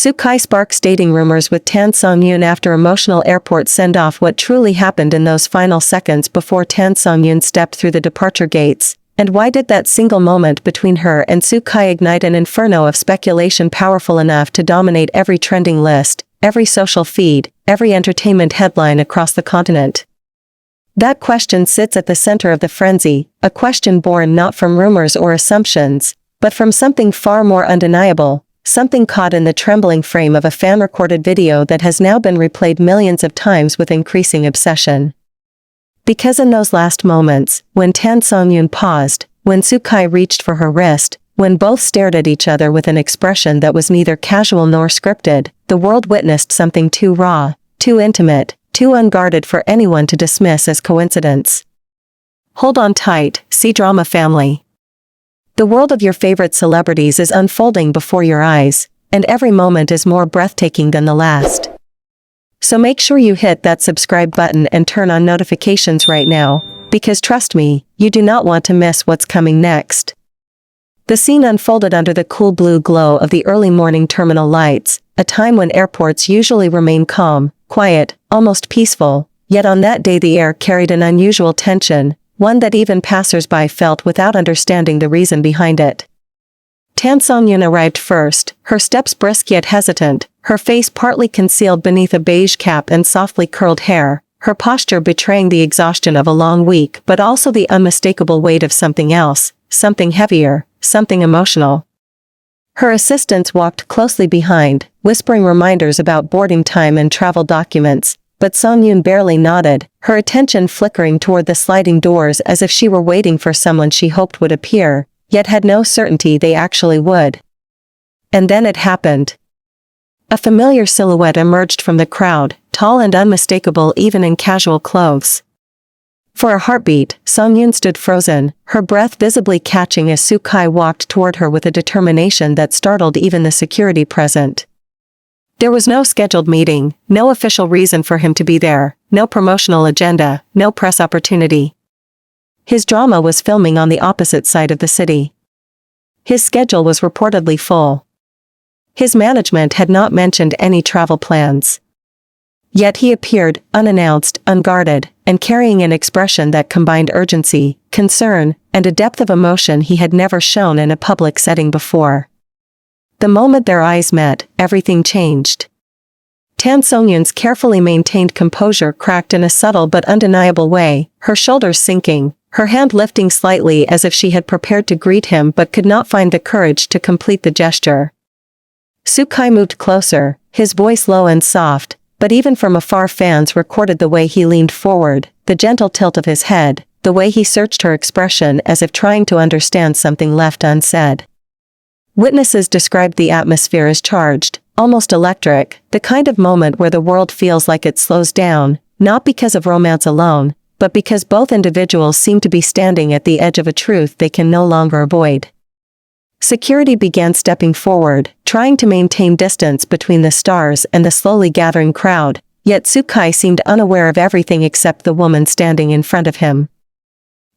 Soo-kai sparks dating rumors with Tan Songyun after emotional airport send-off. What truly happened in those final seconds before Tan Songyun stepped through the departure gates, and why did that single moment between her and Soo-kai ignite an inferno of speculation powerful enough to dominate every trending list, every social feed, every entertainment headline across the continent? That question sits at the center of the frenzy, a question born not from rumors or assumptions, but from something far more undeniable, something caught in the trembling frame of a fan-recorded video that has now been replayed millions of times with increasing obsession. Because in those last moments, when Tan Songyun paused, when Soo-kai reached for her wrist, when both stared at each other with an expression that was neither casual nor scripted, the world witnessed something too raw, too intimate, too unguarded for anyone to dismiss as coincidence. Hold on tight, C-drama family. The world of your favorite celebrities is unfolding before your eyes, and every moment is more breathtaking than the last. So make sure you hit that subscribe button and turn on notifications right now, because trust me, you do not want to miss what's coming next. The scene unfolded under the cool blue glow of the early morning terminal lights, a time when airports usually remain calm, quiet, almost peaceful, yet on that day the air carried an unusual tension, one that even passers-by felt without understanding the reason behind it. Tan Songyun arrived first, her steps brisk yet hesitant, her face partly concealed beneath a beige cap and softly curled hair, her posture betraying the exhaustion of a long week but also the unmistakable weight of something else, something heavier, something emotional. Her assistants walked closely behind, whispering reminders about boarding time and travel documents, but Songyun barely nodded, her attention flickering toward the sliding doors as if she were waiting for someone she hoped would appear, yet had no certainty they actually would. And then it happened. A familiar silhouette emerged from the crowd, tall and unmistakable even in casual clothes. For a heartbeat, Songyun stood frozen, her breath visibly catching as Soo-kai walked toward her with a determination that startled even the security present. There was no scheduled meeting, no official reason for him to be there, no promotional agenda, no press opportunity. His drama was filming on the opposite side of the city. His schedule was reportedly full. His management had not mentioned any travel plans. Yet he appeared, unannounced, unguarded, and carrying an expression that combined urgency, concern, and a depth of emotion he had never shown in a public setting before. The moment their eyes met, everything changed. Tan Songyun's carefully maintained composure cracked in a subtle but undeniable way, her shoulders sinking, her hand lifting slightly as if she had prepared to greet him but could not find the courage to complete the gesture. Soo-kai moved closer, his voice low and soft, but even from afar fans recorded the way he leaned forward, the gentle tilt of his head, the way he searched her expression as if trying to understand something left unsaid. Witnesses described the atmosphere as charged, almost electric, the kind of moment where the world feels like it slows down, not because of romance alone, but because both individuals seem to be standing at the edge of a truth they can no longer avoid. Security began stepping forward, trying to maintain distance between the stars and the slowly gathering crowd, yet Soo-kai seemed unaware of everything except the woman standing in front of him.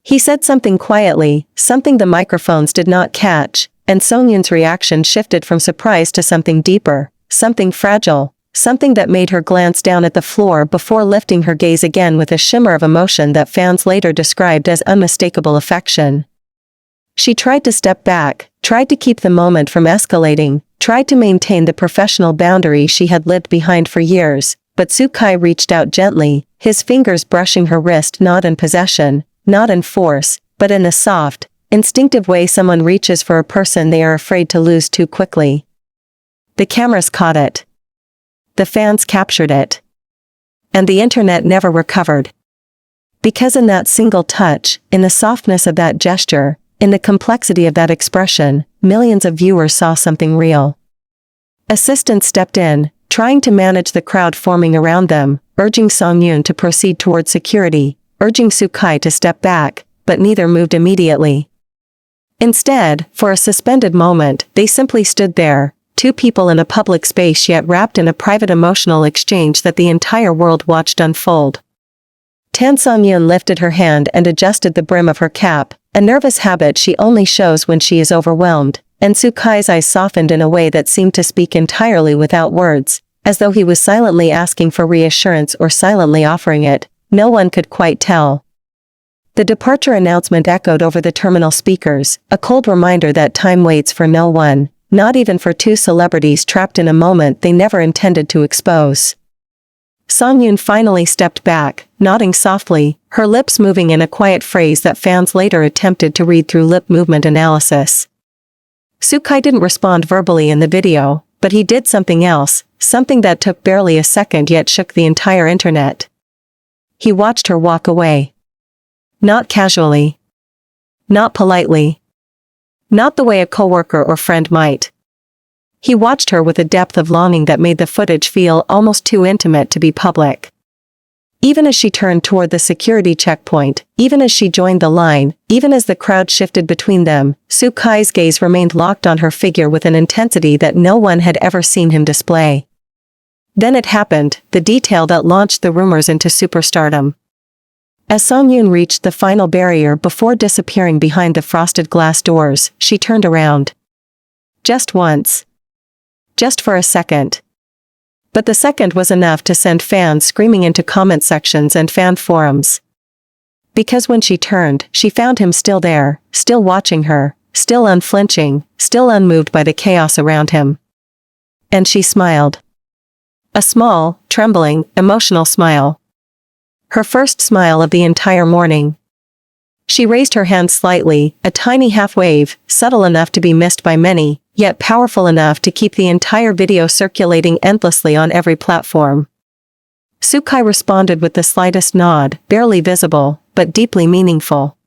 He said something quietly, something the microphones did not catch, and Songyun's reaction shifted from surprise to something deeper, something fragile, something that made her glance down at the floor before lifting her gaze again with a shimmer of emotion that fans later described as unmistakable affection. She tried to step back, tried to keep the moment from escalating, tried to maintain the professional boundary she had lived behind for years, but Soo-kai reached out gently, his fingers brushing her wrist not in possession, not in force, but in the soft, instinctive way someone reaches for a person they are afraid to lose too quickly. The cameras caught it. The fans captured it. And the internet never recovered. Because in that single touch, in the softness of that gesture, in the complexity of that expression, millions of viewers saw something real. Assistants stepped in, trying to manage the crowd forming around them, urging Songyun to proceed toward security, urging Soo-kai to step back, but neither moved immediately. Instead, for a suspended moment, they simply stood there, two people in a public space yet wrapped in a private emotional exchange that the entire world watched unfold. Tan Songyun lifted her hand and adjusted the brim of her cap, a nervous habit she only shows when she is overwhelmed, and Sukai's eyes softened in a way that seemed to speak entirely without words, as though he was silently asking for reassurance or silently offering it. No one could quite tell. The departure announcement echoed over the terminal speakers, a cold reminder that time waits for no one, not even for two celebrities trapped in a moment they never intended to expose. Songyun finally stepped back, nodding softly, her lips moving in a quiet phrase that fans later attempted to read through lip movement analysis. Sukai didn't respond verbally in the video, but he did something else, something that took barely a second yet shook the entire internet. He watched her walk away. Not casually. Not politely. Not the way a coworker or friend might. He watched her with a depth of longing that made the footage feel almost too intimate to be public. Even as she turned toward the security checkpoint, even as she joined the line, even as the crowd shifted between them, Sukai's gaze remained locked on her figure with an intensity that no one had ever seen him display. Then it happened, the detail that launched the rumors into superstardom. As Songyun reached the final barrier before disappearing behind the frosted glass doors, she turned around. Just once. Just for a second. But the second was enough to send fans screaming into comment sections and fan forums. Because when she turned, she found him still there, still watching her, still unflinching, still unmoved by the chaos around him. And she smiled. A small, trembling, emotional smile. Her first smile of the entire morning. She raised her hand slightly, a tiny half-wave, subtle enough to be missed by many, yet powerful enough to keep the entire video circulating endlessly on every platform. Sukai responded with the slightest nod, barely visible, but deeply meaningful.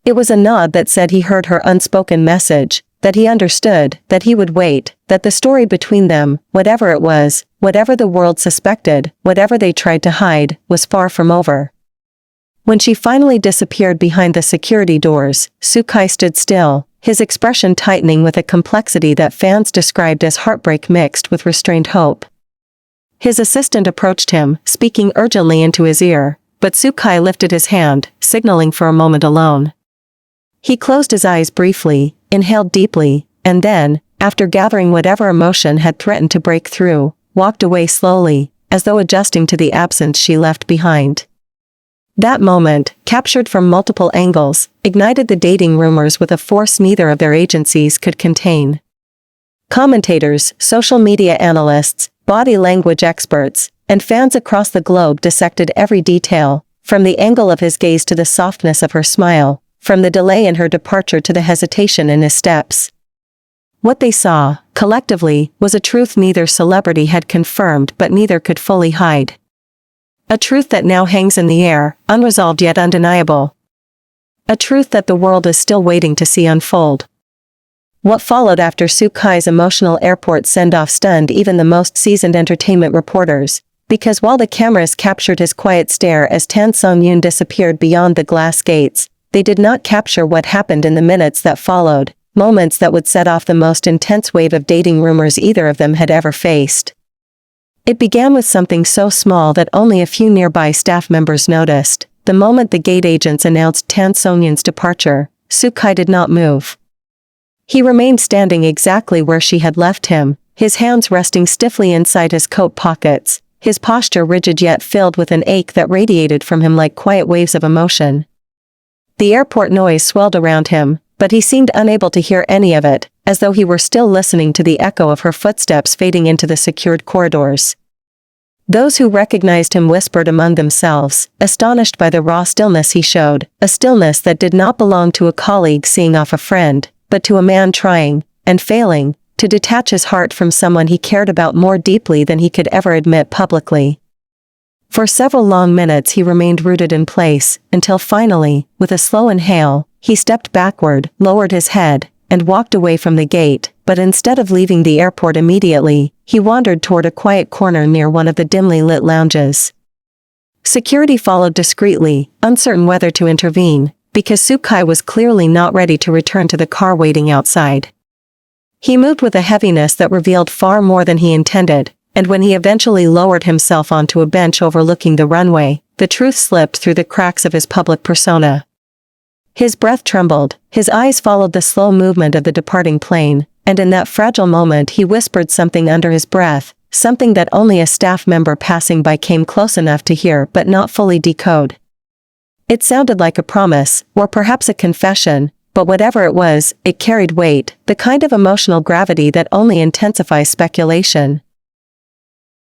It was a nod that said he heard her unspoken message, that he understood, that he would wait, that the story between them, whatever it was, whatever the world suspected, whatever they tried to hide, was far from over. When she finally disappeared behind the security doors, Sukai stood still, his expression tightening with a complexity that fans described as heartbreak mixed with restrained hope. His assistant approached him, speaking urgently into his ear, but Sukai lifted his hand, signaling for a moment alone. He closed his eyes briefly, inhaled deeply, and then, after gathering whatever emotion had threatened to break through, walked away slowly, as though adjusting to the absence she left behind. That moment, captured from multiple angles, ignited the dating rumors with a force neither of their agencies could contain. Commentators, social media analysts, body language experts, and fans across the globe dissected every detail, from the angle of his gaze to the softness of her smile, from the delay in her departure to the hesitation in his steps. What they saw, collectively, was a truth neither celebrity had confirmed but neither could fully hide. A truth that now hangs in the air, unresolved yet undeniable. A truth that the world is still waiting to see unfold. What followed after Sukai's emotional airport send-off stunned even the most seasoned entertainment reporters, because while the cameras captured his quiet stare as Tan Songyun disappeared beyond the glass gates, they did not capture what happened in the minutes that followed, moments that would set off the most intense wave of dating rumors either of them had ever faced. It began with something so small that only a few nearby staff members noticed. The moment the gate agents announced Tan Songyun's departure, Sukai did not move. He remained standing exactly where she had left him, his hands resting stiffly inside his coat pockets, his posture rigid yet filled with an ache that radiated from him like quiet waves of emotion. The airport noise swelled around him, but he seemed unable to hear any of it, as though he were still listening to the echo of her footsteps fading into the secured corridors. Those who recognized him whispered among themselves, astonished by the raw stillness he showed, a stillness that did not belong to a colleague seeing off a friend, but to a man trying, and failing, to detach his heart from someone he cared about more deeply than he could ever admit publicly. For several long minutes he remained rooted in place, until finally, with a slow inhale, he stepped backward, lowered his head, and walked away from the gate, but instead of leaving the airport immediately, he wandered toward a quiet corner near one of the dimly lit lounges. Security followed discreetly, uncertain whether to intervene, because Sukai was clearly not ready to return to the car waiting outside. He moved with a heaviness that revealed far more than he intended, and when he eventually lowered himself onto a bench overlooking the runway, the truth slipped through the cracks of his public persona. His breath trembled, his eyes followed the slow movement of the departing plane, and in that fragile moment he whispered something under his breath, something that only a staff member passing by came close enough to hear but not fully decode. It sounded like a promise, or perhaps a confession, but whatever it was, it carried weight, the kind of emotional gravity that only intensifies speculation.